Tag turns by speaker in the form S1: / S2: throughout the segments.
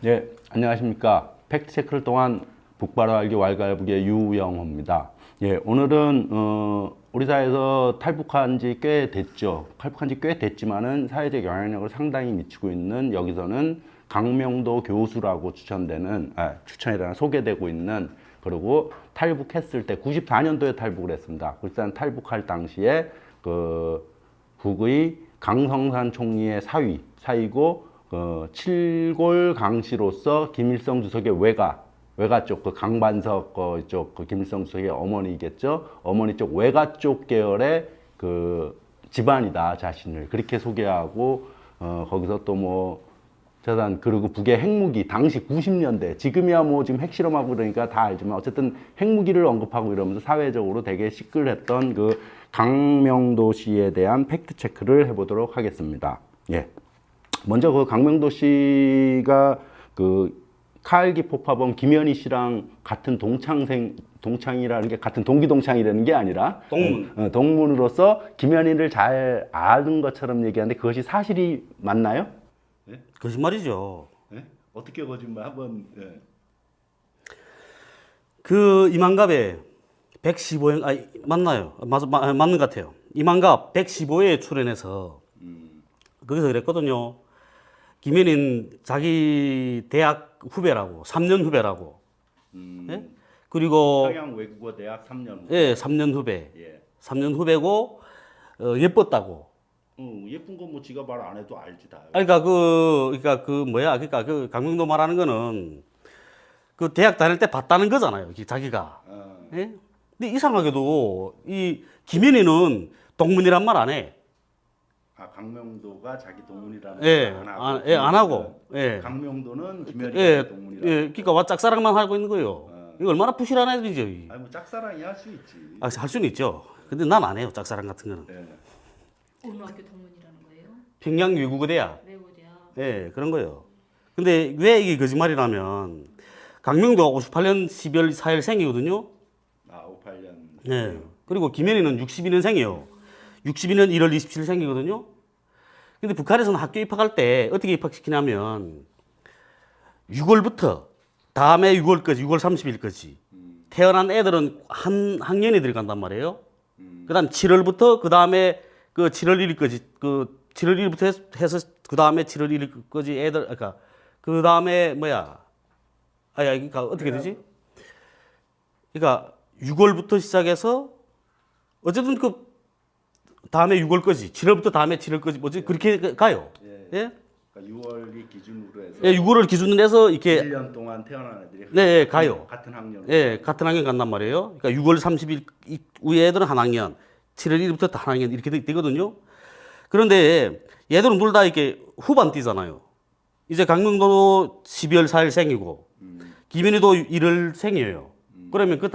S1: 네, 안녕하십니까. 팩트체크를 통한 북바로 알기 왈가왈부의 유영호입니다. 예, 오늘은 우리 사회에서 탈북한 지 꽤 됐죠. 탈북한 지 꽤 됐지만은 사회적 영향력을 상당히 미치고 있는, 여기서는 강명도 교수라고 추천이라 소개되고 있는, 그리고 탈북했을 때 94년도에 탈북을 했습니다. 일단 탈북할 당시에 그 북의 강성산 총리의 사위고 칠골 강씨로서 김일성 주석의 외가 쪽, 그 강반석 쪽, 그 김일성 주석의 어머니겠죠. 어머니 쪽 외가 쪽 계열의 그 집안이다, 자신을 그렇게 소개하고, 거기서 또 뭐 자산, 그리고 북의 핵무기, 당시 90년대, 지금이야 뭐 지금 핵실험하고 그러니까 다 알지만 어쨌든 핵무기를 언급하고 이러면서 사회적으로 되게 시끌했던 그 강명도 씨에 대한 팩트 체크를 해보도록 하겠습니다. 예. 먼저 그 강명도 씨가 그 카알기 폭파범 김현희 씨랑 같은 동창이라는 게, 같은 동기동창이라는 게 아니라 동문으로서 김현희를 잘 아는 것처럼 얘기하는데, 그것이 사실이 맞나요?
S2: 네? 거짓말이죠.
S1: 네? 어떻게 거짓말 한번. 예.
S2: 그 이만갑에 115회 맞나요? 맞는 것 같아요. 이만갑 115회에 출연해서 거기서 그랬거든요. 김현희는 자기 대학 후배라고, 3년 후배라고. 예? 그리고
S1: 평양 외국어 대학 3년 후배.
S2: 예, 3년 후배.
S1: 예.
S2: 3년 후배고 예뻤다고.
S1: 예쁜 거 뭐 지가 말 안 해도 알지 다.
S2: 그러니까 그 강명도 말하는 거는 그 대학 다닐 때 봤다는 거잖아요. 자기가. 예? 근데 이상하게도 이 김현희는 동문이란 말 안 해.
S1: 아, 강명도가 자기 동문이라는
S2: 예,
S1: 걸
S2: 안 하고. 예.
S1: 강명도는 김현희가
S2: 예,
S1: 동문이라고.
S2: 예, 그러니까 와 짝사랑만 하고 있는 거예요. 이거 얼마나 부실한 애들이죠.
S1: 아니 뭐 짝사랑이 할 수 있지.
S2: 할 수는 있죠. 근데 난 안 해요. 짝사랑 같은 거는.
S1: 예.
S3: 어느 학교 동문이라는 거예요?
S2: 평양 외국어대학.
S3: 외고대학.
S2: 예, 그런 거예요. 근데 왜 이게 거짓말이라면, 강명도가 58년 12월 4일 생이거든요.
S1: 아, 58년.
S2: 예. 그리고 김현희는 62년생이에요. 62년 1월 27일 생이거든요. 근데 북한에서는 학교 입학할 때 어떻게 입학시키냐면 6월부터 다음에 6월까지, 6월 30일까지 태어난 애들은 한 학년이 들어간단 말이에요. 그다음 7월부터 그다음에 그 7월 1일까지, 그 7월 1일부터 해서 그다음에 7월 1일까지 애들, 그러니까 그다음에 그러니까 어떻게 되지? 그러니까 6월부터 시작해서 어쨌든 그 다음에 6월까지, 7월부터 다음에 7월까지 뭐지 그렇게 가요. 예?
S1: 그러니까 6월이 기준으로 해서
S2: 예, 6월을 기준으로 해서 이렇게
S1: 1년 동안 태어난 애들이
S2: 네, 가요.
S1: 같은 학년.
S2: 예, 같은 학년 간단 말이에요. 그러니까 6월 30일 이후에 애들은 한 학년, 7월 1일부터 한 학년 이렇게 되거든요. 그런데 얘들은 둘 다 이렇게 후반띠잖아요. 이제 강명도도 12월 4일 생이고 김현희도 1월 생이에요. 그러면 그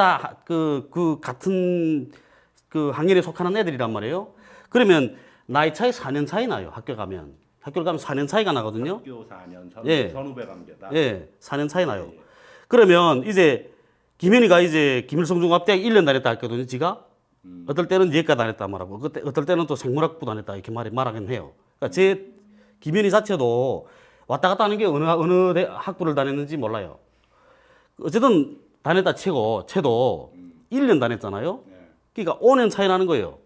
S2: 같은 그 학년에 속하는 애들이란 말이에요. 그러면 나이 차이 4년 차이 나요. 학교를 가면 4년 차이가 나거든요.
S1: 학교 4년
S2: 예.
S1: 선후배 관계다.
S2: 예, 4년 차이 나요. 그러면 이제 김현희가 이제 김일성 중학대학 1년 다녔다 했거든요, 지가. 어떨 때는 예과 다녔다 말하고, 그때 어떨 때는 또 생물학부 다녔다 이렇게 말하긴 해요. 그러니까 김현희 자체도 왔다 갔다 하는 게 어느 학부를 다녔는지 몰라요. 어쨌든 다녔다 채도 1년 다녔잖아요. 그러니까 5년 차이 나는 거예요.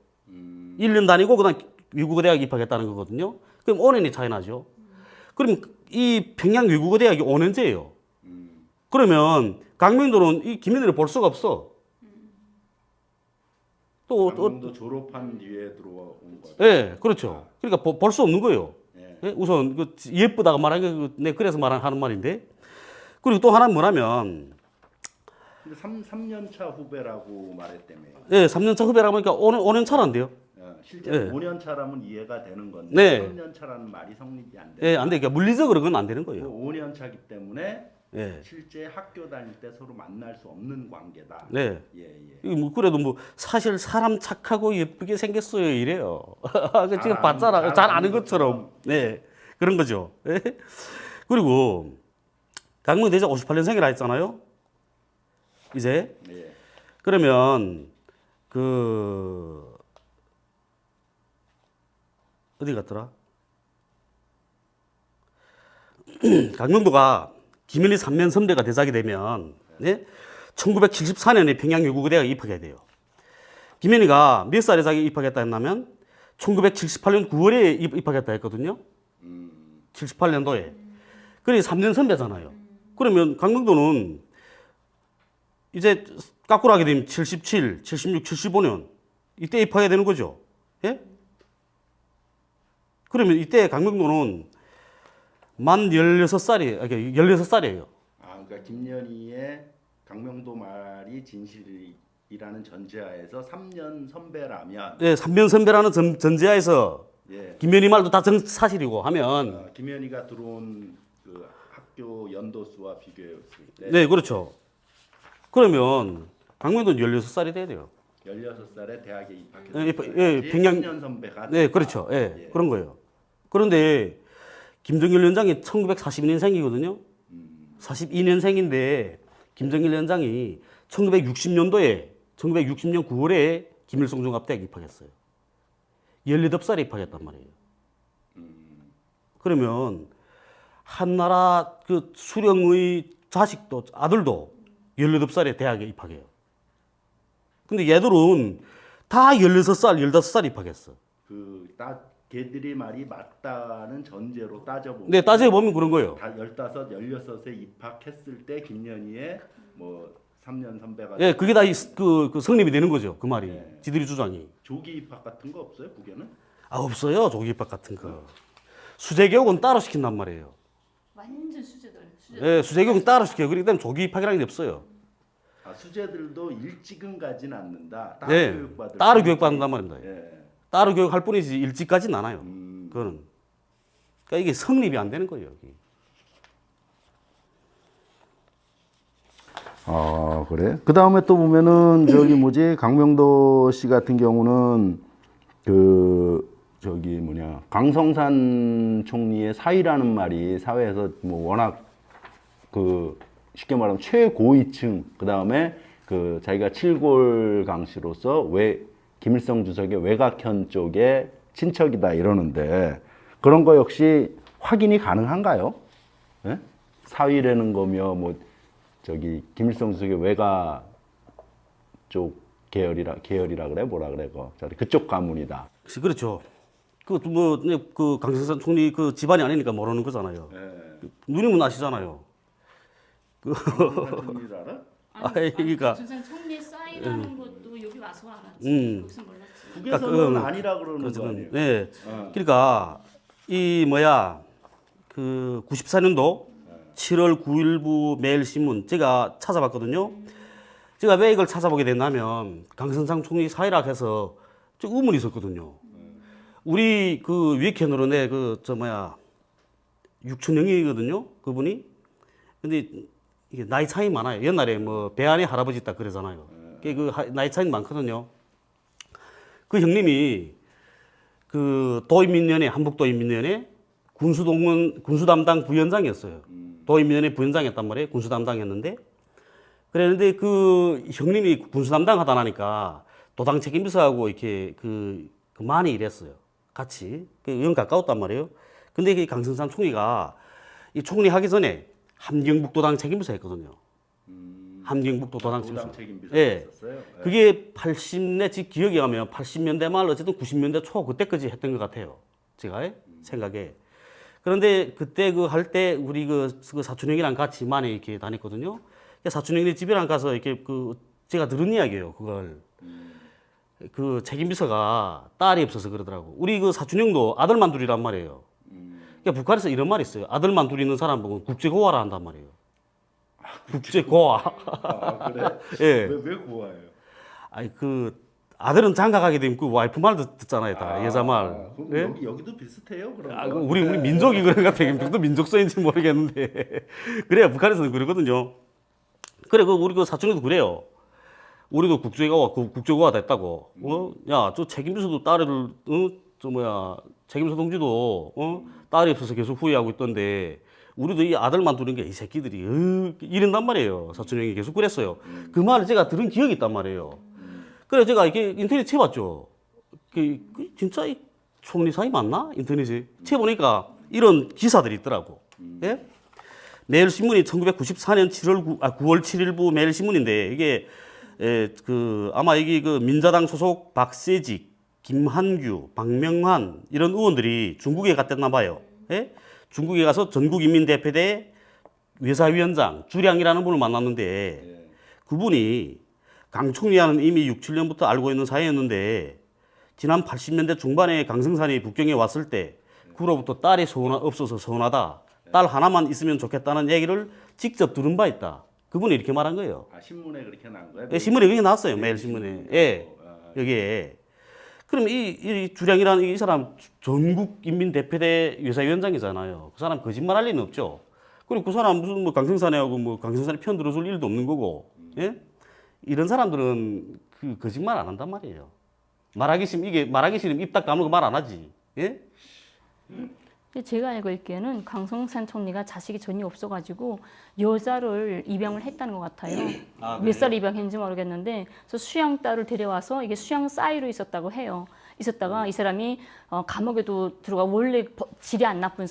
S2: 1년 다니고 그다음 외국어 대학 입학했다는 거거든요. 그럼 5년이 차이 나죠. 그럼 이 평양 외국어 대학이 5년제예요. 그러면 강명도는 이 김현희를 볼 수가 없어.
S1: 강명도 졸업한 뒤에 들어온 거죠.
S2: 예, 그렇죠. 그러니까 볼 수 없는 거예요.
S1: 예.
S2: 예? 우선 예쁘다가 말하는 게 그래서 하는 말인데. 그리고 또 하나는 뭐냐면,
S1: 근데 3년 차 후배라고 말했다며.
S2: 예, 3년 차 후배라고 하니까 5년 차란데요.
S1: 실제로
S2: 예.
S1: 5년 차라면 이해가 되는 건데
S2: 네.
S1: 3년 차라는 말이 성립이 안 돼.
S2: 예, 안 돼. 그러니까 물리적으로 그건 안 되는 거예요.
S1: 5년 차기 때문에
S2: 예.
S1: 실제 학교 다닐 때 서로 만날 수 없는 관계다.
S2: 네.
S1: 예.
S2: 이거 뭐 그래도 뭐 사실 사람 착하고 예쁘게 생겼어요 이래요. 그 지금
S1: 잘
S2: 봤잖아.
S1: 아는
S2: 잘 아는 것처럼. 네. 그런 거죠. 예? 그리고 강명 대제 58년생이라 했잖아요. 이제
S1: 예.
S2: 그러면 그 어디 갔더라? 강명도가 김현희 3년 선배가 대작이 되면 1974년에 평양외국어대학에 입학해야 돼요. 김현희가 몇 살에 자기 입학했다 했냐면 1978년 9월에 입학했다 했거든요. 78년도에. 그래 3년 선배잖아요. 그러면 강명도는 이제 까꾸로 하게 되면 77, 76, 75년 이때 입학해야 되는 거죠. 예? 그러면 이때 강명도는 만 16살이에요. 16살이에요.
S1: 아, 그러니까 김연희의 강명도 말이 진실이라는 전제하에서 3년 선배라면
S2: 예, 3년 선배라는 전제하에서
S1: 예.
S2: 김현희 말도 다 사실이고 하면
S1: 김연희가 들어온 그 학교 연도수와 비교했을 때
S2: 네, 그렇죠. 그러면 강명도는 16살이 돼야 돼요.
S1: 16살에 대학에
S2: 예,
S1: 입학했을
S2: 예,
S1: 때
S2: 평양-
S1: 3년 선배가
S2: 네,
S1: 됐다.
S2: 그렇죠. 예,
S1: 예.
S2: 그런 거예요. 그런데 김정일 위원장이 1942년생이거든요. 42년생인데 김정일 위원장이 1960년도에 1960년 9월에 김일성 종합대학에 입학했어요. 18살에 입학했단 말이에요. 그러면 한나라 그 수령의 자식도 아들도 18살에 대학에 입학해요. 근데 얘들은 다 16살, 15살 입학했어.
S1: 걔들이 말이 맞다는 전제로 따져보면
S2: 네, 따져보면 그런 거예요.
S1: 다 15, 16에 입학했을 때 김연희의 뭐 3년 선배가
S2: 예, 그게 다 그 성립이 되는 거죠. 그 말이.
S1: 네.
S2: 지들이 주장이.
S1: 조기 입학 같은 거 없어요? 국에는?
S2: 아, 없어요. 조기 입학 같은 거. 수재 교육은 따로 시킨단 말이에요.
S3: 완전 수제들.
S2: 예, 수재 교육은 따로 시켜요. 그렇기 때문에 조기 입학이라는 게 없어요.
S1: 아, 수재들도 일찍은 가진 않는다. 따로
S2: 예,
S1: 교육받을
S2: 따로
S1: 뿐이지.
S2: 교육받는단 말입니다.
S1: 예.
S2: 따로 교육할 뿐이지 일찍 가진 않아요. 그거는. 그러니까 이게 성립이 안 되는 거예요. 여기.
S1: 아, 그래? 그 다음에 또 보면은, 저기 뭐지, 강명도 씨 같은 경우는, 강성산 총리의 사위라는 말이 사회에서 뭐 워낙 쉽게 말하면 최고위층, 그 다음에 자기가 칠골 강씨로서 김일성 주석의 외곽현 쪽의 친척이다 이러는데, 그런 거 역시 확인이 가능한가요? 예? 사위라는 거며, 김일성 주석의 외가 쪽 계열이라 그래? 뭐라 그래? 그쪽 가문이다.
S2: 그렇죠. 그 강성산 총리 그 집안이 아니니까 모르는 거잖아요. 누님은 아시잖아요.
S1: 총리를 알아?
S2: 그러니까.
S3: 준상 총리 싸이라는 것도 여기 와서 알았지. 여기서 몰랐지.
S1: 국에서는 아니라 그러는 거 아니에요?
S2: 네. 그러니까 그 94년도 7월 9일부 매일신문 제가 찾아봤거든요. 제가 왜 이걸 찾아보게 됐냐면 강성상 총리 사위라 해서 좀 의문이 있었거든요. 우리 그 위켄으로 육춘영이거든요. 그분이. 근데 이게 나이 차이 많아요. 옛날에 뭐 배안의 할아버지 있다 그러잖아요. 나이 차이 많거든요. 그 형님이 그 도인민연회 한북도인민연회 군수 담당 부위원장이었어요. 도인민연회 부위원장이었단 말이에요. 군수 담당이었는데 그랬는데 그 형님이 군수 담당하다 나니까 도당 책임비서하고 이렇게 많이 일했어요. 같이 영 가까웠단 말이에요. 근데 그 강성산 총리가 이 총리 하기 전에 함경북도당 책임비서 했거든요. 함경북도당
S1: 책임비서
S2: 예.
S1: 했었어요.
S2: 그게 80내 지 기억이 가면 80년대 말 어쨌든 90년대 초 그때까지 했던 것 같아요. 제가 생각에. 그런데 그때 할 때 우리 사촌 형이랑 같이 많이 이렇게 다녔거든요. 사촌 형네 집이랑 가서 이렇게 제가 들은 이야기예요. 그걸 그 책임비서가 딸이 없어서 그러더라고. 우리 사촌 형도 아들만 둘이란 말이에요. 그러니까 북한에서 이런 말이 있어요. 아들만 둘 있는 사람 보고 국제고아라 한단 말이에요. 국제고아.
S1: 아, 그래?
S2: 예.
S1: 왜 고아예요?
S2: 아니 아들은 장가 가게 되면 그 와이프 말도 듣잖아요, 다 여자 말.
S1: 그럼 여기도 비슷해요, 그럼?
S2: 우리 민족이 그런 것 같아요. 또 민족성인지 모르겠는데 그래요. 북한에서는 그러거든요. 그래 우리 사촌이도 그래요. 우리도 국제고아 됐다고. 야, 저 책임비서도 딸을 책임비서 동지도 딸이 없어서 계속 후회하고 있던데 우리도 이 아들만 두는 게 이 새끼들이 이런단 말이에요. 사촌 형이 계속 그랬어요. 그 말을 제가 들은 기억이 있단 말이에요. 그래 제가 이렇게 인터넷 쳐봤죠. 진짜 이 총리 사위 맞나? 인터넷에 쳐보니까 이런 기사들이 있더라고. 예? 매일신문이 1994년 9월 7일부 매일신문인데 이게 아마 이게 그 민자당 소속 박세직, 김한규, 박명환 이런 의원들이 중국에 갔댔나 봐요. 예? 중국에 가서 전국인민대표대 외사위원장 주량이라는 분을 만났는데 그분이 강총리와는 이미 6, 7년부터 알고 있는 사이였는데 지난 80년대 중반에 강성산이 북경에 왔을 때 그로부터 딸이 없어서 서운하다. 딸 하나만 있으면 좋겠다는 얘기를 직접 들은 바 있다. 그분이 이렇게 말한 거예요.
S1: 아, 신문에 그렇게 난 거예요?
S2: 예, 신문에 그게 나왔어요. 매일신문에. 예, 여기에. 그럼 이 주량이라는 이 사람 전국인민대표대 외사위원장이잖아요. 그 사람 거짓말할 리는 없죠. 그리고 그 사람 무슨 뭐 강성산하고 뭐 강성산에 편 들어줄 일도 없는 거고. 예? 이런 사람들은 그 거짓말 안 한단 말이에요. 말하기 싫으면 입 딱 다물고 말 안 하지. 예?
S4: 근데 제가 알고 있기에는 강성산 총리가 자식이 전혀 없어가지고 여자를 입양을 했다는 것 같아요. 몇 살 입양했는지 모르겠는데 그래서 수양 딸을 데려와서 이게 수양 사이로 있었다고 해요. 있었다가 이 사람이 감옥에도 들어가 원래 질이 안 나쁜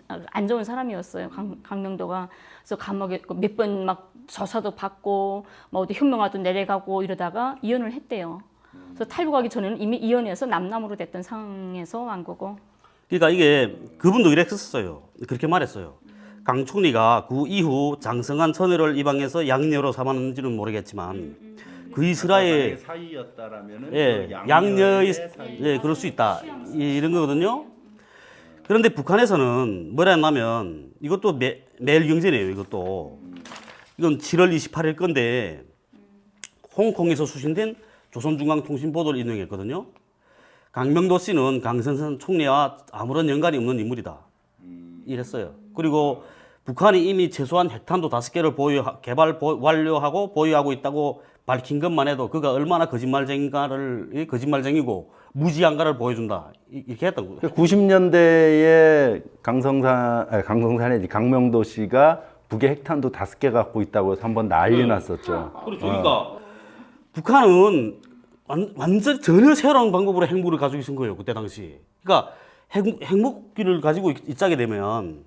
S4: 안 좋은 사람이었어요. 강명도가. 그래서 감옥에 몇 번 막 조사도 받고 뭐 어디 현명화도 내려가고 이러다가 이혼을 했대요. 그래서 탈북하기 전에는 이미 이혼해서 남남으로 됐던 상황에서 한 거고.
S2: 그러니까 이게 그분도 이랬었어요. 그렇게 말했어요. 강 총리가 그 이후 장성한 처녀를 입양해서 양녀로 삼았는지는 모르겠지만 그 이스라엘
S1: 사이였다라면은
S2: 예,
S1: 그
S2: 양녀의
S1: 사이.
S2: 예, 그럴 수 있다. 이런 거거든요. 그런데 북한에서는 뭐라 했냐면 이것도 매일경제네요. 이것도 이건 7월 28일 건데 홍콩에서 수신된 조선중앙통신 보도를 인용했거든요. 강명도 씨는 강성산 총리와 아무런 연관이 없는 인물이다. 이랬어요. 그리고 북한이 이미 최소한 핵탄두 5개를 완료하고 보유하고 있다고 밝힌 것만 해도 그가 얼마나 거짓말쟁이고 무지한가를 보여준다. 이렇게 했던 거예요.
S1: 90년대에 강성산의 강명도 씨가 북에 핵탄두 5개 갖고 있다고 해서 한번 난리 났었죠.
S2: 그렇죠. 그러니까 북한은 완전 전혀 새로운 방법으로 핵무기를 가지고 있은 거예요. 그때 당시. 그러니까 핵무기를 가지고 있자게 되면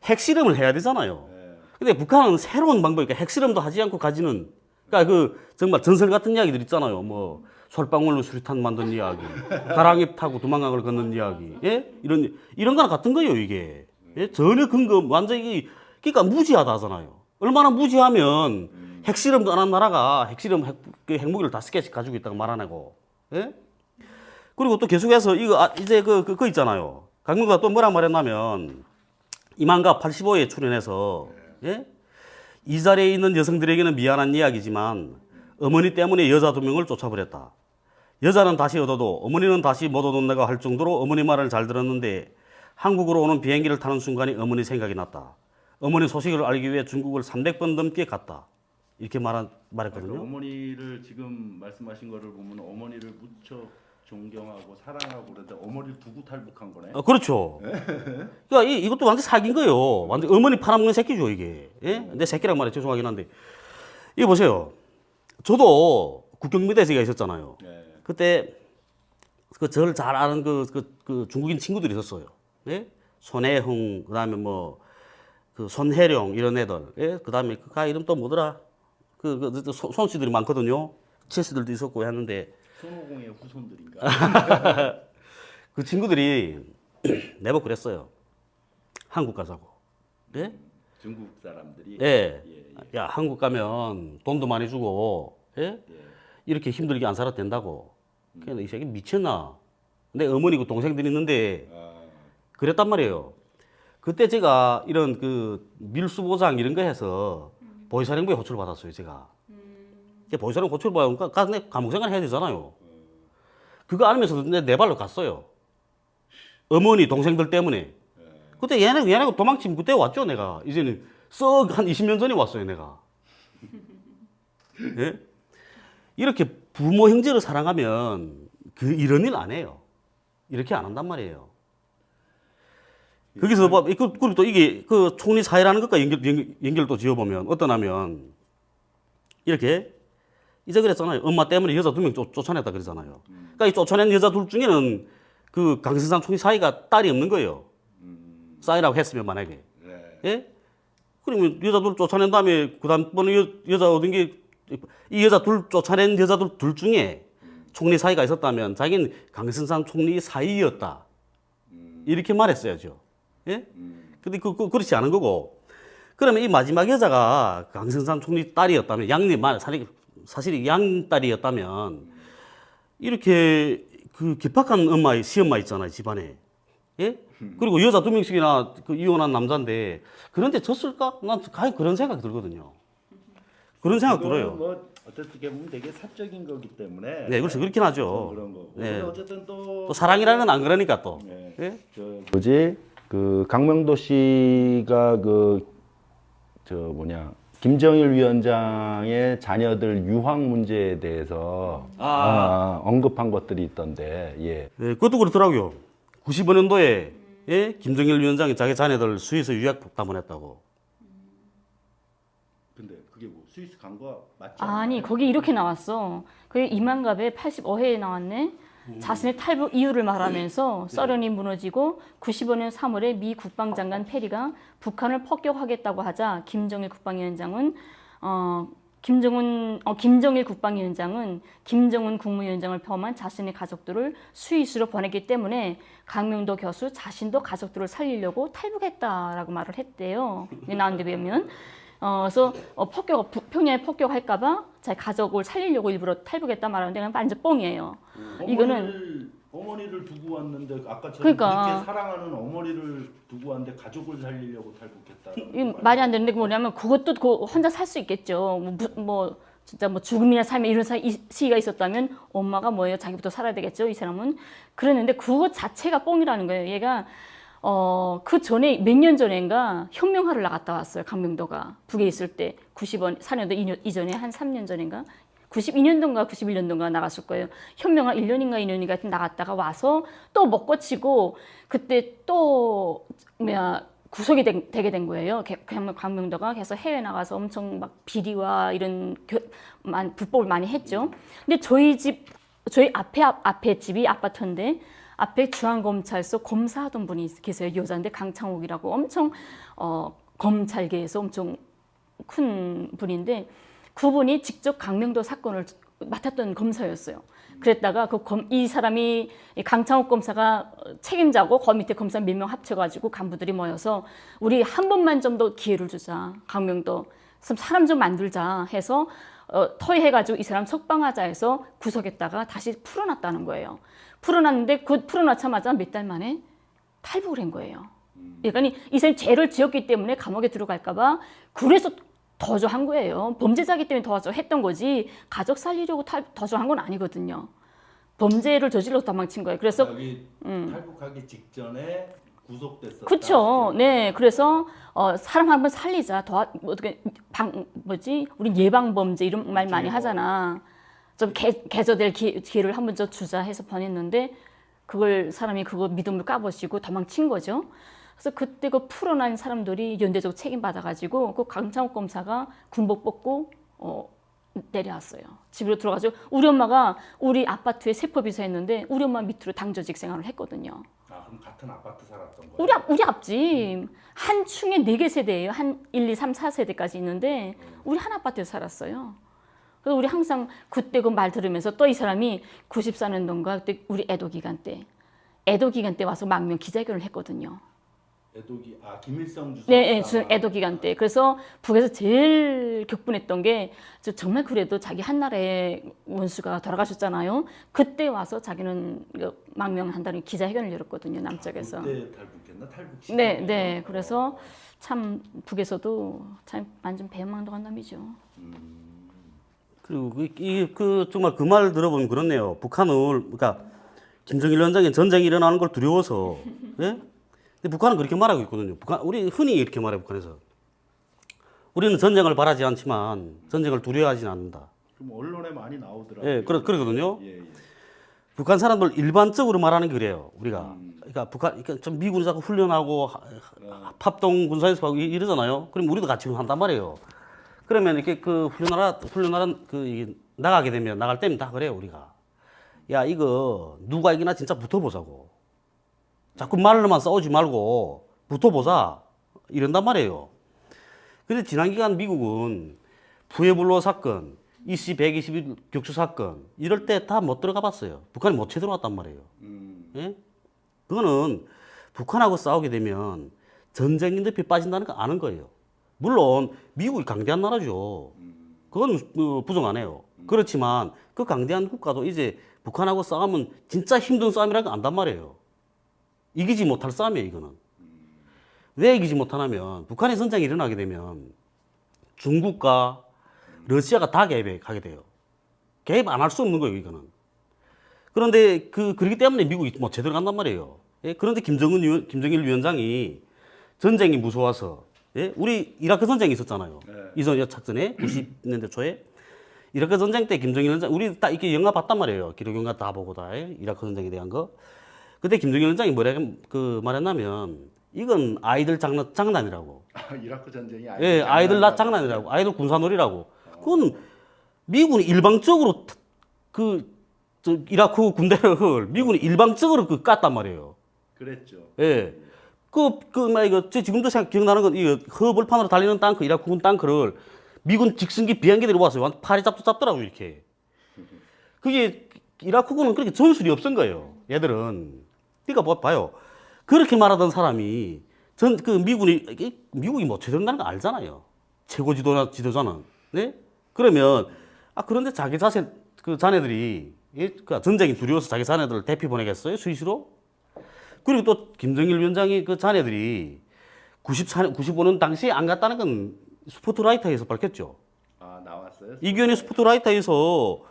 S2: 핵실험을 해야 되잖아요. 근데 북한은 새로운 방법이니까 핵실험도 하지 않고 가지는 그러니까 그 정말 전설 같은 이야기들 있잖아요. 뭐 솔방울로 수리탄 만든 이야기, 가랑잎 타고 두만강을 걷는 이야기, 예? 이런 거랑 같은 거예요. 이게 예? 전혀 근거 완전히 그러니까 무지하다 하잖아요. 얼마나 무지하면 핵실험도 안 한 나라가 핵무기를 5개씩 가지고 있다고 말하고, 예? 그리고 또 계속해서 이제 그거 있잖아요. 강명도가 또 뭐라 말했냐면 이만가 85에 출연해서, 예? 이 자리에 있는 여성들에게는 미안한 이야기지만 어머니 때문에 여자 2명을 쫓아버렸다. 여자는 다시 얻어도 어머니는 다시 못 얻어낸다고 할 정도로 어머니 말을 잘 들었는데 한국으로 오는 비행기를 타는 순간이 어머니 생각이 났다. 어머니 소식을 알기 위해 중국을 300번 넘게 갔다. 이렇게 말했거든요.
S1: 그러니까 어머니를 지금 말씀하신 거를 보면 어머니를 무척 존경하고 사랑하고 그런데 어머니를 두고 탈북한 거네.
S2: 그렇죠. 그러니까 이것도 완전 사기인 거예요. 완전 어머니 팔아먹는 새끼죠 이게. 예? 내 새끼란 말에 죄송하긴 한데 이거 보세요. 저도 국경미대에서 있었잖아요.
S1: 네.
S2: 그때 저를 잘 아는 그 중국인 친구들이 있었어요. 예? 손혜흥 그다음에 뭐 그 손혜령 이런 애들. 예? 그다음에 그 이름 또 뭐더라? 손씨들이 많거든요. 체스들도 있었고 했는데
S1: 손오공의 후손들인가?
S2: 그 친구들이 내보고 그랬어요. 한국 가자고. 예?
S1: 중국 사람들이.
S2: 예.
S1: 예.
S2: 야, 한국 가면 돈도 많이 주고, 예?
S1: 예.
S2: 이렇게 힘들게 안 살아도 된다고. 그냥 이 새끼 미쳤나? 내 어머니고 동생들이 있는데 그랬단 말이에요. 그때 제가 이런 그 밀수보장 이런 거 해서 보이사령부에 호출을 받았어요, 제가. 보이사령부 호출 받으니까 가서 내 감옥 생활 해야 되잖아요. 그거 알면서도 내 발로 갔어요. 어머니, 동생들 때문에. 그때 얘네 도망치면 그때 왔죠, 내가. 이제는 썩 한 20년 전에 왔어요, 내가. 예? 이렇게 부모, 형제를 사랑하면 이런 일 안 해요. 이렇게 안 한단 말이에요. 거기서 뭐, 그리고 또 이게 그 총리 사회라는 것과 연결도 지어보면 어떠냐면 이렇게 이제 그랬잖아요. 엄마 때문에 여자 2명 쫓아냈다 그러잖아요. 그러니까 이 쫓아낸 여자 둘 중에는 그 강성산 총리 사이가 딸이 없는 거예요. 사이라고 했으면 만약에.
S1: 네.
S2: 예? 그러면 여자 둘 쫓아낸 다음에 그 다음번에 여자 얻은 게 이 여자 둘 쫓아낸 여자들 둘 중에 총리 사이가 있었다면 자기는 강승상 총리 사이였다. 이렇게 말했어야죠. 예? 근데 그렇지 않은 거고. 그러면 이 마지막 여자가 강승상 총리 딸이었다면 사실 양딸이었다면 이렇게 그 기박한 시엄마 있잖아요, 집안에. 예? 그리고 여자 2명씩이나 그 이혼한 남자인데 그런데 졌을까? 난 가히 그런 생각이 들거든요. 그런 생각 들어요.
S5: 뭐 어떻게 보면 되게 사적인 거기 때문에.
S2: 네, 그렇죠. 그렇긴 하죠.
S5: 그런 거고.
S2: 네.
S5: 근데 어쨌든
S2: 또 사랑이라는 건 안 그러니까 또.
S5: 네.
S2: 예?
S1: 뭐지? 그 강명도 씨가 김정일 위원장의 자녀들 유학 문제에 대해서 언급한 것들이 있던데, 예.
S2: 네, 그것도 그렇더라고요. 95년도에 예? 김정일 위원장이 자기 자녀들 스위스 유학 방문했다고.
S5: 근데 그게 뭐 스위스 간 거 맞지?
S4: 아니 거기 이렇게 나왔어. 그게 이만갑에 85회에 나왔네. 자신의 탈북 이유를 말하면서 소련이 무너지고 95년 3월에 미 국방장관 페리가 북한을 폭격하겠다고 하자 김정일 국방위원장은 김정일 국방위원장은 김정은 국무위원장을 포함한 자신의 가족들을 스위스로 보냈기 때문에 강명도 교수 자신도 가족들을 살리려고 탈북했다라고 말을 했대요. 나온데 보면 그래서 평양에 폭격할까봐 자기 가족을 살리려고 일부러 탈북했다 말하는데 그냥 완전 뻥이에요. 이거는
S5: 어머니를 두고 왔는데 아까처럼
S4: 그러니까.
S5: 그렇게 사랑하는 어머니를 두고 왔는데 가족을 살리려고 탈북했다.
S4: 이 말이 안 되는데 뭐냐면 그것도 혼자 살 수 있겠죠. 진짜 죽음이나 삶에 이런 시기가 있었다면 엄마가 뭐예요? 자기부터 살아야 되겠죠. 이 사람은 그랬는데 그것 자체가 뻥이라는 거예요. 얘가 그 전에 몇 년 전인가 혁명하러 나갔다 왔어요. 강명도가 북에 있을 때 94년도 이전에 한 3년 전인가 92년도인가 91년도인가 나갔을 거예요. 혁명하 1년인가 2년인가 나갔다가 와서 또 먹고 치고 그때 또 구속이 되게 된 거예요. 강명도가 그래서 해외 나가서 엄청 막 비리와 이런 불법을 많이 했죠. 근데 저희 앞에 집이 아파트인데 앞에 중앙검찰서 검사하던 분이 계세요. 여자인데 강창옥이라고 엄청 검찰계에서 엄청 큰 분인데 그분이 직접 강명도 사건을 맡았던 검사였어요. 그랬다가 이 사람이 강창옥 검사가 책임자고 그 밑에 검사 몇 명 합쳐가지고 간부들이 모여서 우리 한 번만 좀 더 기회를 주자. 강명도 사람 좀 만들자 해서 토의해가지고 이 사람 석방하자 해서 구속했다가 다시 풀어놨다는 거예요. 풀어놨는데 풀어놓자마자 몇 달 만에 탈북을 한 거예요. 그러니까 이 사람이 죄를 지었기 때문에 감옥에 들어갈까봐 그래서 도주한 거예요. 범죄자기 때문에 도주했던 거지 가족 살리려고 도주한 건 아니거든요. 범죄를 저질러서 도망친 거예요. 그래서
S5: 탈북하기 직전에 구속됐었다.
S4: 그렇죠. 네, 그래서 사람 한 번 살리자. 우리 예방 범죄 이런 말 많이 하잖아. 좀 개조될 기회를 한 번 더 주자 해서 보냈는데 사람이 그거 믿음을 까보시고 도망친 거죠. 그래서 그때 그 풀어난 사람들이 연대적 책임 받아가지고 그 강창욱 검사가 군복 벗고 내려왔어요. 집으로 들어가서 우리 엄마가 우리 아파트에 세법이사했는데 우리 엄마 밑으로 당조직 생활을 했거든요.
S5: 아, 그럼 같은 아파트 살았던 거예요?
S4: 우리 앞집 한 층에 4개 세대예요. 한 1, 2, 3, 4세대까지 있는데 우리 한 아파트에서 살았어요. 그래서 우리 항상 그때 그 말 들으면서 또 이 사람이 94년도인가 그때 우리 애도 기간 때 와서 망명 기자회견을 했거든요.
S5: 김일성 주석.
S4: 네, 애도 기간 때. 그래서 북에서 제일 격분했던 게 정말 그래도 자기 한나라의 원수가 돌아가셨잖아요. 그때 와서 자기는 망명한다는 기자회견을 열었거든요. 남쪽에서.
S5: 그때 탈북했나? 탈북 시절.
S4: 네. 그래서 참 북에서도 참 완전 배망덕한 놈이죠.
S2: 그리고 정말 그 말 들어보면 그렇네요. 그러니까 김정일 위원장이 전쟁이 일어나는 걸 두려워서, 예? 근데 북한은 그렇게 말하고 있거든요. 우리 흔히 이렇게 말해요, 북한에서. 우리는 전쟁을 바라지 않지만 전쟁을 두려워하지는 않는다.
S5: 좀 언론에 많이 나오더라고요.
S2: 예, 그러거든요.
S5: 예.
S2: 북한 사람들 일반적으로 말하는 게 그래요, 우리가. 그러니까 좀 미군이 자꾸 훈련하고 합동 군사연습하고 이러잖아요. 그럼 우리도 같이 한단 말이에요. 그러면 이렇게 훈련하러 나가게 되면 나갈 때면 다 그래요, 우리가. 야, 이거 누가 이기나 진짜 붙어보자고. 자꾸 말로만 싸우지 말고 붙어보자. 이런단 말이에요. 근데 지난 기간 미국은 푸에블로 사건, EC 121 격추 사건 이럴 때 다 못 들어가 봤어요. 북한이 못 쳐들어왔단 말이에요. 예? 그거는 북한하고 싸우게 되면 전쟁 늪에 빠진다는 거 아는 거예요. 물론 미국이 강대한 나라죠. 그건 부정 안 해요. 그렇지만 그 강대한 국가도 이제 북한하고 싸우면 진짜 힘든 싸움이라는 거 안단 말이에요. 이기지 못할 싸움이에요, 이거는. 왜 이기지 못하냐면 북한의 전쟁이 일어나게 되면 중국과 러시아가 다 개입하게 돼요. 개입 안 할 수 없는 거예요, 이거는. 그런데 그렇기 때문에 미국이 뭐 제대로 간단 말이에요. 예? 그런데 김정일 위원장이 전쟁이 무서워서, 예? 우리 이라크 전쟁이 있었잖아요. 이전 착전에 90년대 초에 이라크 전쟁 때 김정일 위원장 우리 딱 이렇게 영화 봤단 말이에요. 기록 영화 다 보고 다 이라크 전쟁에 대한 거. 그때 김정일 위원장이 뭐라 말했냐면 이건 아이들 장난이라고.
S5: 이라크 전쟁이
S2: 예, 아이들 장난이라고. 아이들 군사놀이라고. 그건 미군이 일방적으로 이라크 군대를 미군이 일방적으로 깠단 말이에요.
S5: 그랬죠.
S2: 예. 제 지금도 기억나는 건, 이 허벌판으로 달리는 탱크, 이라크군 탱크를 미군 직승기 비행기들이 왔어요. 완전 팔이 잡더라고요, 이렇게. 그게, 이라크군은 그렇게 전술이 없은 거예요, 얘들은. 그러니까 봐요. 그렇게 말하던 사람이, 미국이 뭐 제대로라는 거 알잖아요. 최고 지도자는. 네? 그러면, 그런데 자네들이, 전쟁이 두려워서 자기 자네들을 대피 보내겠어요? 스위스로? 그리고 또 김정일 위원장이 그 자네들이 95년 당시에 안 갔다는 건 스포트라이터에서 밝혔죠.
S5: 아, 나왔어요?
S2: 이규현이 스포트라이터에서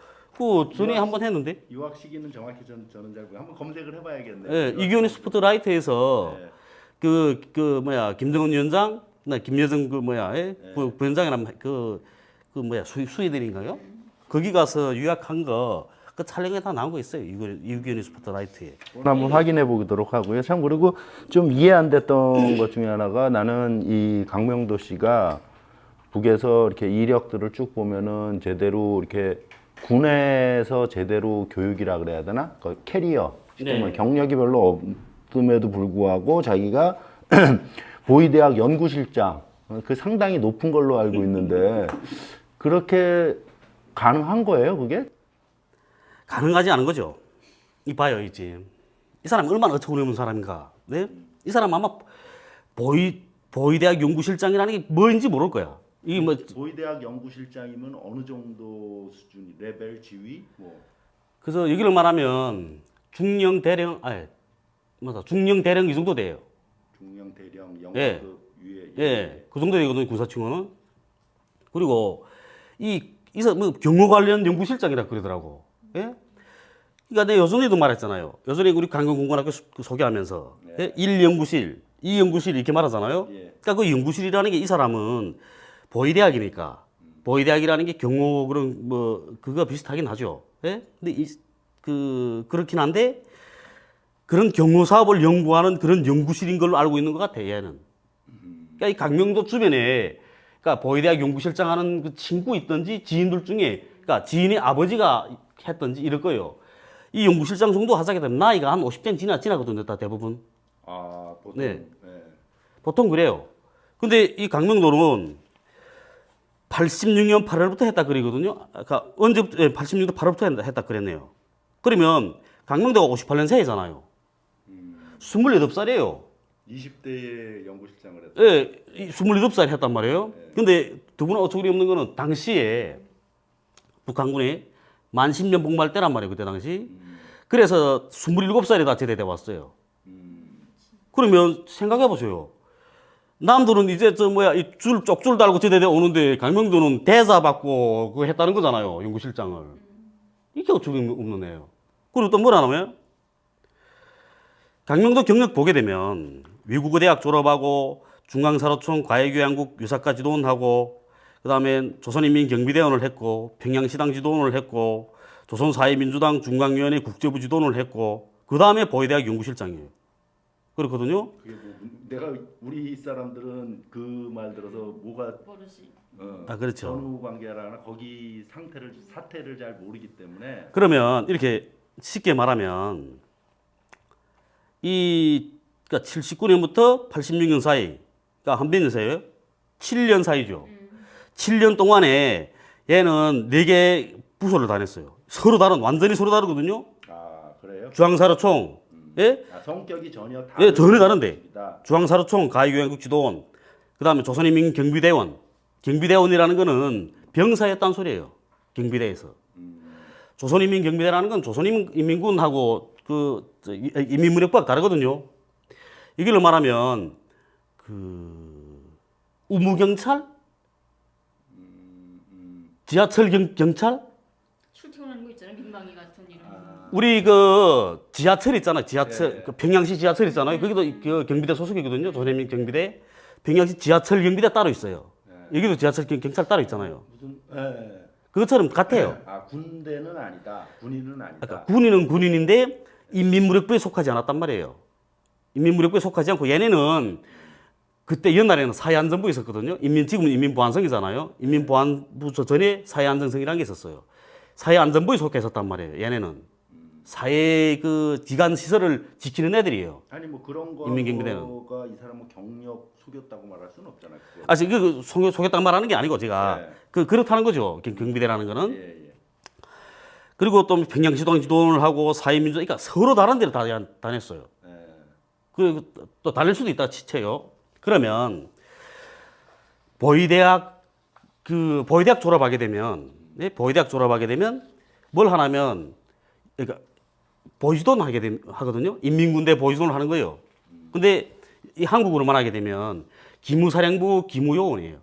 S2: 전에 한번 했는데.
S5: 유학 시기는 정확히 저는 잘 모르고 한번 검색을 해봐야겠네요.
S2: 예, 이규현이 스포트라이터에서
S5: 네.
S2: 김정은 위원장, 김여정 부위원장이랑 스웨덴인가요? 거기 가서 유학한 거. 그 촬영에 다 나온 거 있어요. 이규현의 스포트라이트에.
S1: 한번 확인해 보도록 하고요. 참 그리고 좀 이해 안 됐던 것 중에 하나가 나는 이 강명도 씨가 북에서 이렇게 이력들을 쭉 보면은 제대로 이렇게 군에서 제대로 교육이라 그래야 되나? 그 캐리어,
S2: 네.
S1: 경력이 별로 없음에도 불구하고 자기가 보이대학 연구실장 그 상당히 높은 걸로 알고 있는데 그렇게 가능한 거예요, 그게?
S2: 가능하지 않은 거죠. 봐요, 이제. 이 사람 얼마나 어처구니없는 사람인가. 네? 이 사람 아마 보이대학 연구실장이라는 게 뭔지 모를 거야. 이게 뭐.
S5: 보이대학 연구실장이면 어느 정도 수준이, 레벨, 지위? 뭐.
S2: 그래서 여기를 말하면 중령, 대령 이 정도 돼요.
S5: 중령, 대령, 영급
S2: 예.
S5: 위에.
S2: 예. 그 정도 되거든요, 군사칭호는. 그리고 뭐 경호 관련 연구실장이라 그러더라고. 예? 그러니까 내 여전히도 말했잖아요. 여전히 우리 강경공관학교 소개하면서 예? 1연구실, 2연구실 이렇게 말하잖아요.
S5: 예.
S2: 그러니까 그 연구실이라는 게 이 사람은 보위대학이니까 보위대학이라는 게 경호 그런 그거 비슷하긴 하죠. 예? 근데 그렇긴 한데 그런 경호 사업을 연구하는 그런 연구실인 걸로 알고 있는 것 같아, 얘는. 그러니까 이 강명도 주변에 그러니까 보위대학 연구실장 하는 그 친구 있든지 지인들 중에 그러니까 지인의 아버지가 했던지 이럴 거예요. 이 연구실장 정도 하자게 되면 나이가 한 50대 지나거든요, 다 대부분.
S5: 아, 보통.
S2: 네.
S5: 네.
S2: 보통 그래요. 근데 이 강명도는 86년 8월부터 했다 그러거든요. 그러니까 언제부터, 86년 8월부터 했다 그랬네요. 그러면 강명도가 58년생이잖아요. 28살이에요.
S5: 20대에 연구실장을 했어요.
S2: 예, 28살 했단 말이에요. 근데 두 분은 어처구니 없는 거는 당시에 북한군이 만 10년 복무할 때란 말이에요, 그때 당시. 그래서 27살에 다 제대돼 왔어요. 그러면 생각해 보세요. 남들은 이제 쪽줄 달고 제대돼 오는데 강명도는 대사 받고 그거 했다는 거잖아요, 연구실장을. 이게 어처구니 없는 애예요. 그리고 또 뭐라냐면 강명도 경력 보게 되면 외국어 대학 졸업하고 중앙사로총 과외교양국 유사과 지도원 하고 그다음에 조선인민경비대원을 했고 평양시당 지도원을 했고 조선사회민주당 중앙위원회 국제부 지도원을 했고 그다음에 보위대학 연구실장이에요. 그렇거든요.
S5: 그게 내가 우리 사람들은 그 말 들어서 뭐가
S3: 버릇이.
S2: 그렇죠.
S5: 전후 관계라나 거기 사태를 잘 모르기 때문에
S2: 그러면 이렇게 쉽게 말하면 그러니까 79년부터 86년 사이, 그러니까 한 몇 년 사이에요? 7년 사이죠. 7년 동안에 얘는 4개 부서를 다녔어요. 서로 다른, 완전히 서로 다르거든요.
S5: 아 그래요?
S2: 중앙사로총, 예?
S5: 아, 성격이 전혀
S2: 예, 전혀 다른데.
S5: 분이다.
S2: 중앙사로총, 가해교양국지도원, 그 다음에 조선인민 경비대원. 경비대원이라는 거는 병사였다는 소리예요. 경비대에서. 조선인민 경비대라는 건 조선인민군하고 인민무력부가 다르거든요. 이걸로 말하면 우무경찰, 지하철 경찰,
S3: 출퇴근하는 거 있잖아요. 민방위 같은 이런.
S2: 우리 그 지하철 있잖아요. 지하철
S5: 예.
S2: 그 평양시 지하철 있잖아요. 거기도 그 경비대 소속이거든요. 조선인민 경비대. 평양시 지하철 경비대 따로 있어요. 여기도 지하철 경찰 따로 있잖아요.
S5: 무슨 예.
S2: 그것처럼 같아요.
S5: 아 군대는 아니다. 군인은 아니다.
S2: 그러니까 군인은 군인인데 인민무력부에 속하지 않았단 말이에요. 인민무력부에 속하지 않고 얘네는 그때 옛날에는 사회안전부 있었거든요. 지금은 인민보안성이잖아요. 인민보안부 전에 사회안전성이라는 게 있었어요. 사회안전부에 속해 있었단 말이에요. 얘네는 사회 그 기관 시설을 지키는 애들이에요.
S5: 아니 뭐 그런
S2: 인민경비대는.
S5: 거가 이 사람은 경력 속였다고 말할 수는 없잖아요. 그거.
S2: 아, 지금 속였다고 말하는 게 아니고 제가
S5: 네.
S2: 그렇다는 거죠. 경비대라는 거는.
S5: 예.
S2: 그리고 또 평양시당 지도원을 하고 사회민주, 그러니까 서로 다른 데를 다녔어요.
S5: 예.
S2: 또 다닐 수도 있다 치체요. 그러면 보위대학 졸업하게 되면, 네? 보위대학 졸업하게 되면 뭘 하냐면, 그러니까 보위지도는 하거든요. 인민군대 보위지도를 하는 거예요. 근데 이 한국으로만 하게 되면 기무사령부 기무요원이에요.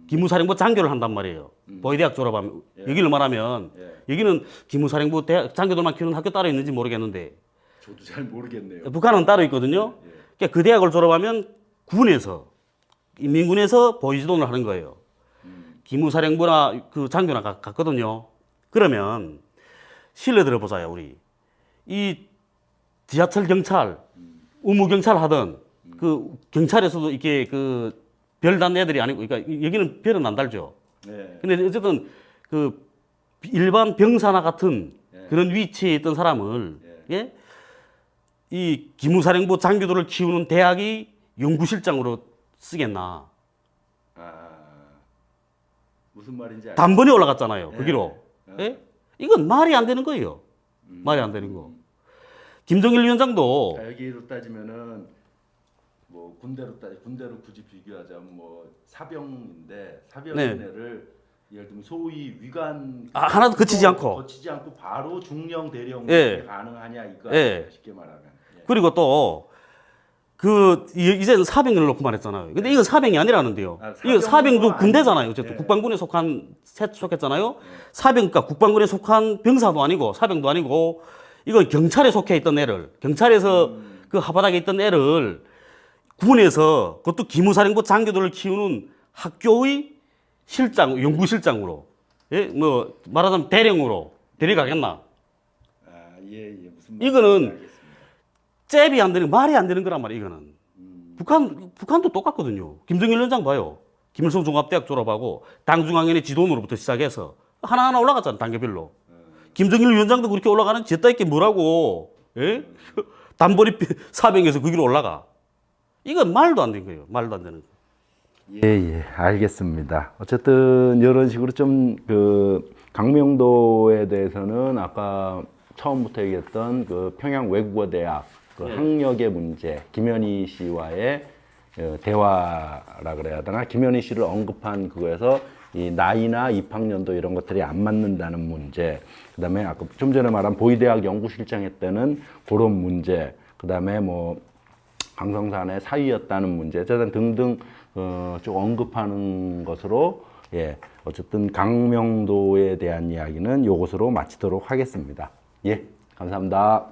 S2: 기무사령부 장교를 한단 말이에요. 보위대학 졸업하면 여기를 말하면 여기는 기무사령부 장교들만 키우는 학교 따로 있는지 모르겠는데
S5: 저도 잘 모르겠네요.
S2: 북한은 따로 있거든요. 그러니까 그 대학을 졸업하면 군에서 인민군에서 보위지도를 하는 거예요. 기무사령부나 그 장교나 갔거든요. 그러면 실내 들어보자요, 우리. 이 지하철 경찰, 의무 경찰 하던 그 경찰에서도 이렇게 그 별단 애들이 아니고, 그러니까 여기는 별은 안 달죠.
S5: 네.
S2: 근데 어쨌든 그 일반 병사나 같은 그런 위치에 있던 사람을 예? 이 기무사령부 장교들을 키우는 대학이 연구실장으로 쓰겠나?
S5: 무슨 말인지 알겠어요.
S2: 단번에 올라갔잖아요. 거기로. 예? 이건 말이 안 되는 거예요. 말이 안 되는 거. 김정일 위원장도
S5: 여기로 따지면은 뭐 군대로 굳이 비교하자면 뭐 사병인데 사병인애를 예를 들면 소위 위관
S2: 하나도 거치지 않고
S5: 바로 중령 대령
S2: 예.
S5: 가능하냐 이거
S2: 예.
S5: 쉽게 말하면. 예.
S2: 그리고 또 이제는 사병을 놓고 말했잖아요. 근데 이건 사병이 아니라는데요. 이거 사병도 군대잖아요. 어쨌든 국방군에 속했잖아요. 사병, 그러니까 국방군에 속한 병사도 아니고 사병도 아니고 이건 경찰에 속해 있던 애를 경찰에서 그 하바닥에 있던 애를 군에서 그것도 기무사령부 장교들을 키우는 학교의 연구실장으로 뭐 말하자면 대령으로 데려가겠나?
S5: 무슨
S2: 이거는
S5: 알겠습니다.
S2: 잽이 안 되는 말이 안 되는 거란 말이에요. 이거는 북한도 똑같거든요. 김정일 위원장 봐요. 김일성 종합대학 졸업하고 당중앙위원회 지도원으로부터 시작해서 하나하나 올라갔잖아, 단계별로. 김정일 위원장도 그렇게 올라가는 쥐따 있게 뭐라고 예? 단벌이 사병에서 거기로 올라가. 이건 말도 안 되는 거예요. 말도 안 되는 거.
S1: 예, 알겠습니다. 어쨌든 이런 식으로 좀 그 강명도에 대해서는 아까 처음부터 얘기했던 그 평양 외국어대학 그 학력의 문제, 김현희 씨와의 대화라 그래야 되나? 김현희 씨를 언급한 그거에서 이 나이나 입학년도 이런 것들이 안 맞는다는 문제, 그다음에 아까 좀 전에 말한 보위대학 연구실장 했다는 그런 문제, 그다음에 뭐 강성산의 사위였다는 문제, 어쨌든 등등 좀 언급하는 것으로 어쨌든 강명도에 대한 이야기는 이것으로 마치도록 하겠습니다. 예, 감사합니다.